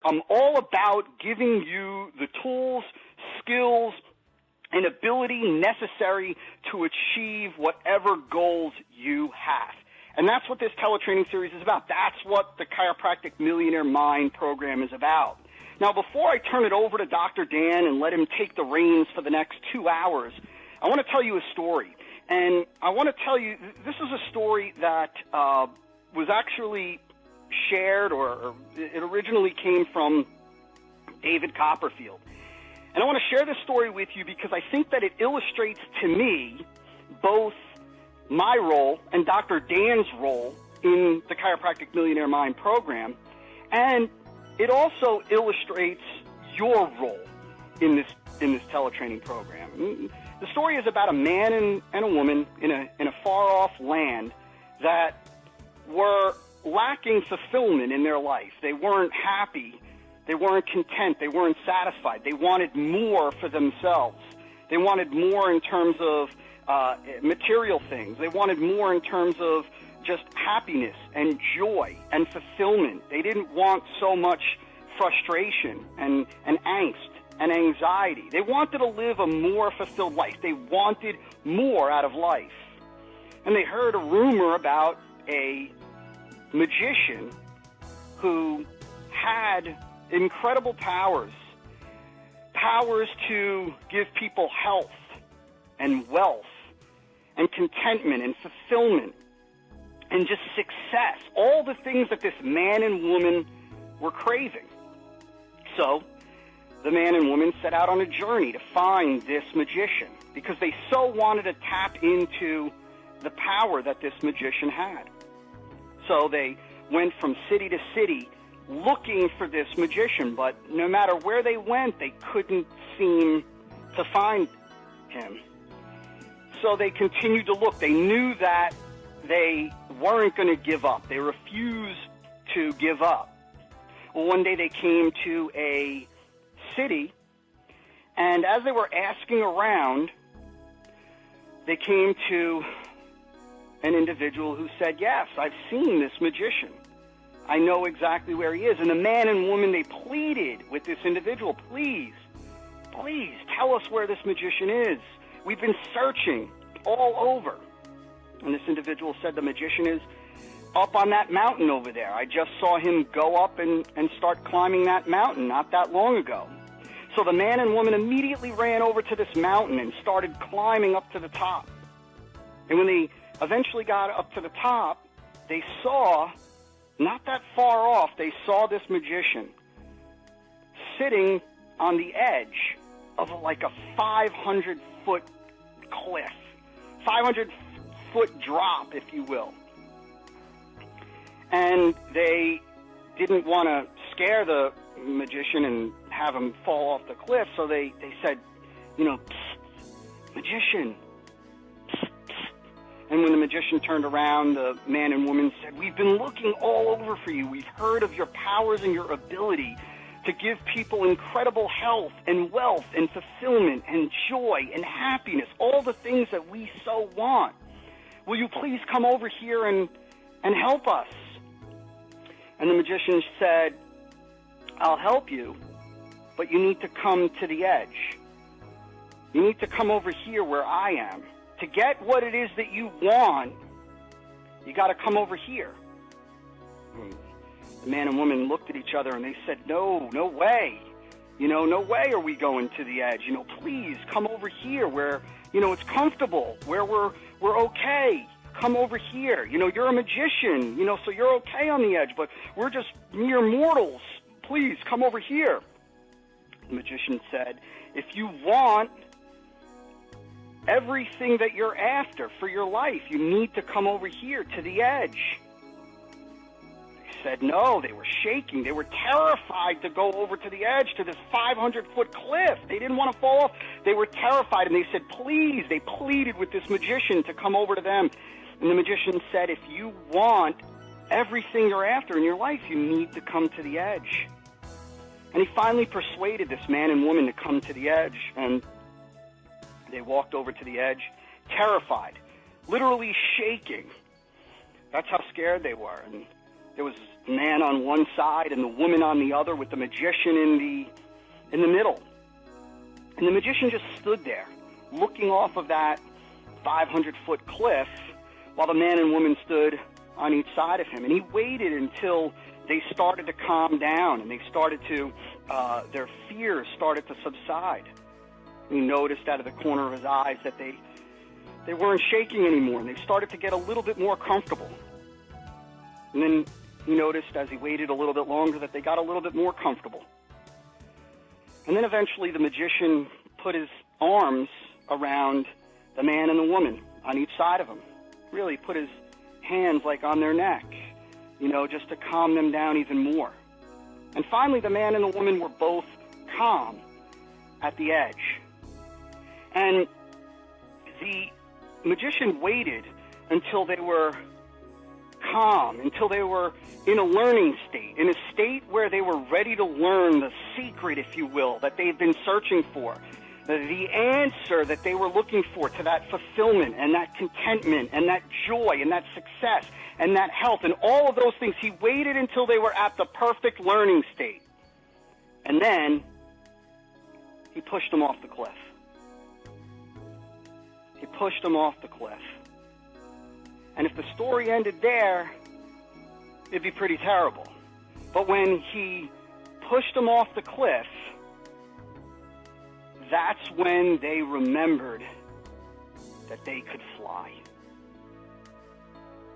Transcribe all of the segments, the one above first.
I'm all about giving you the tools, skills, and ability necessary to achieve whatever goals you have. And that's what this teletraining series is about. That's what the Chiropractic Millionaire Mind program is about. Now, before I turn it over to Dr. Dan and let him take the reins for the next 2 hours, I want to tell you a story. And I want to tell you, this is a story that was actually shared, or it originally came from David Copperfield. And I want to share this story with you because I think that it illustrates to me both my role and Dr. Dan's role in the Chiropractic Millionaire Mind program, and it also illustrates your role in this teletraining program. The story is about a man and a woman in a far-off land that were lacking fulfillment in their life. They weren't happy. They weren't content. They weren't satisfied. They wanted more for themselves. They wanted more in terms of material things. They wanted more in terms of just happiness and joy and fulfillment. They didn't want so much frustration and angst and anxiety. They wanted to live a more fulfilled life. They wanted more out of life. And they heard a rumor about a magician who had incredible powers to give people health and wealth and contentment and fulfillment and just success, all the things that this man and woman were craving. So the man and woman set out on a journey to find this magician because they so wanted to tap into the power that this magician had. So they went from city to city looking for this magician, but no matter where they went, they couldn't seem to find him. So they continued to look. They knew that they weren't going to give up. They refused to give up. Well, one day they came to a city, and as they were asking around, they came to an individual who said, "Yes, I've seen this magician. I know exactly where he is." And the man and woman, they pleaded with this individual, please tell us where this magician is. We've been searching all over. And this individual said, the magician is up on that mountain over there. I just saw him go up and start climbing that mountain not that long ago. So the man and woman immediately ran over to this mountain and started climbing up to the top. And when they eventually got up to the top, they saw, not that far off, they saw this magician sitting on the edge of like a 500-foot cliff, 500-foot drop, if you will. And they didn't want to scare the magician and have him fall off the cliff, so they said, "Psst, magician, psst, psst." And when the magician turned around, the man and woman said, "We've been looking all over for you. We've heard of your powers and your ability to give people incredible health and wealth and fulfillment and joy and happiness, all the things that we so want. Will you please come over here and help us?" And the magician said, "I'll help you, but you need to come to the edge. You need to come over here where I am. To get what it is that you want, you got to come over here." The man and woman looked at each other and they said, no way. No way are we going to the edge. Please come over here where, it's comfortable, where we're okay. Come over here. You're a magician, so you're okay on the edge, but we're just mere mortals. Please come over here. The magician said, "If you want everything that you're after for your life, you need to come over here to the edge." They said no. They were shaking. They were terrified to go over to the edge, to this 500-foot cliff. They didn't want to fall off. They were terrified, and they said, please. They pleaded with this magician to come over to them. And the magician said, "If you want everything you're after in your life, you need to come to the edge." And he finally persuaded this man and woman to come to the edge, and they walked over to the edge, terrified, literally shaking. That's how scared they were. And There was the man on one side and the woman on the other, with the magician in the middle. And the magician just stood there, looking off of that 500-foot cliff, while the man and woman stood on each side of him. And he waited until they started to calm down and they started to, their fears started to subside. He noticed out of the corner of his eyes that they weren't shaking anymore, and they started to get a little bit more comfortable. And then he noticed, as he waited a little bit longer, that they got a little bit more comfortable. And then eventually the magician put his arms around the man and the woman on each side of him. Really put his hands like on their neck, just to calm them down even more. And finally, the man and the woman were both calm at the edge. And the magician waited until they were calm, until they were in a learning state, in a state where they were ready to learn the secret, if you will, that they've been searching for, the answer that they were looking for to that fulfillment and that contentment and that joy and that success and that health and all of those things. He waited until they were at the perfect learning state. And then he pushed them off the cliff. He pushed them off the cliff. And if the story ended there, it'd be pretty terrible. But when he pushed them off the cliff, that's when they remembered that they could fly.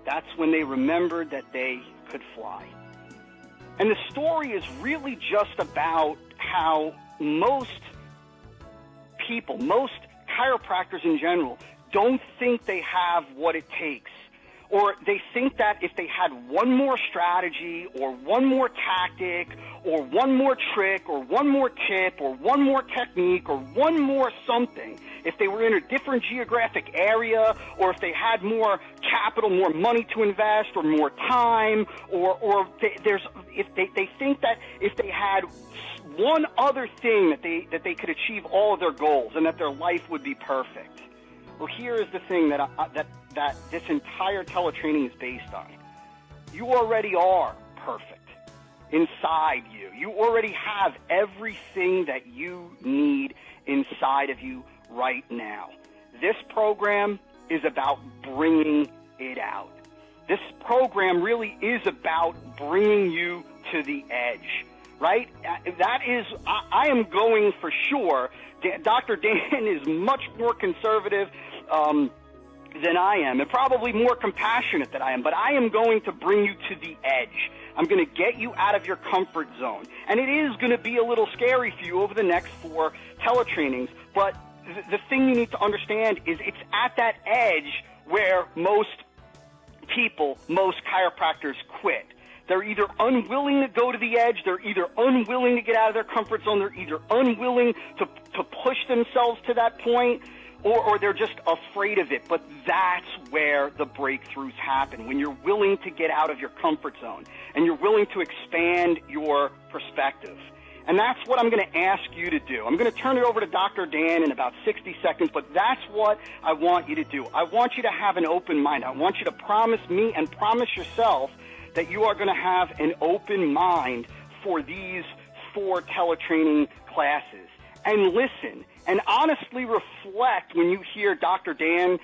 That's when they remembered that they could fly. And the story is really just about how most people, most chiropractors in general, don't think they have what it takes. Or they think that if they had one more strategy or one more tactic or one more trick or one more tip or one more technique or one more something, if they were in a different geographic area or if they had more capital, more money to invest or more time, or they think that if they had one other thing that they could achieve all of their goals and that their life would be perfect. Well, here is the thing that this entire teletraining is based on. You already are perfect inside you. You already have everything that you need inside of you right now. This program is about bringing it out. This program really is about bringing you to the edge, right? That is, I am going for sure. Dr. Dan is much more conservative than I am, and probably more compassionate than I am, but I am going to bring you to the edge. I'm going to get you out of your comfort zone, and it is going to be a little scary for you over the next 4 teletrainings, but the thing you need to understand is it's at that edge where most people, most chiropractors quit. They're either unwilling to go to the edge, they're either unwilling to get out of their comfort zone, they're either unwilling to push themselves to that point, or they're just afraid of it. But that's where the breakthroughs happen, when you're willing to get out of your comfort zone and you're willing to expand your perspective. And that's what I'm going to ask you to do. I'm going to turn it over to Dr. Dan in about 60 seconds, but that's what I want you to do. I want you to have an open mind. I want you to promise me and promise yourself that you are going to have an open mind for these 4 teletraining classes. And listen, and honestly reflect when you hear Dr. Dan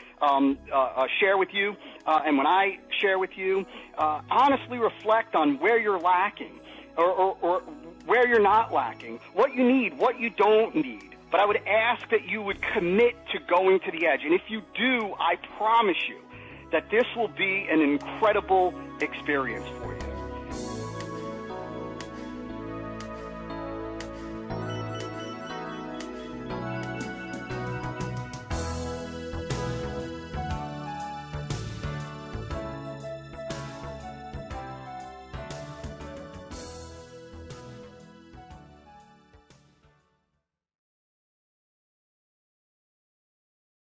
share with you, and when I share with you, honestly reflect on where you're lacking, or where you're not lacking, what you need, what you don't need. But I would ask that you would commit to going to the edge. And if you do, I promise you that this will be an incredible experience for you.